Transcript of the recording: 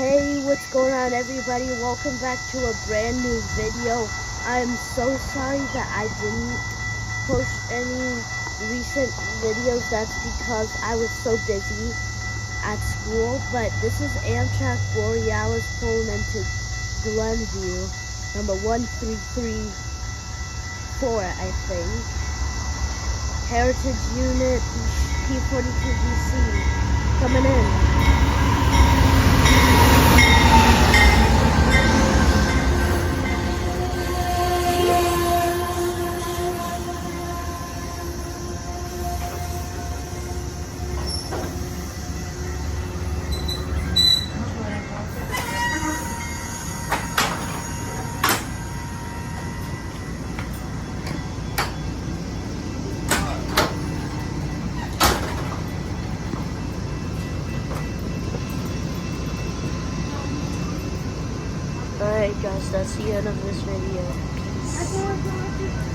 Hey, what's going on, everybody? Welcome back to a brand new video. I'm so sorry that I didn't post any recent videos. That's because I was so busy at school. But this is Amtrak Borealis pulling into Glenview, number 1334, I think. Heritage Unit P42DC coming in. Alright guys, that's the end of this video. Peace.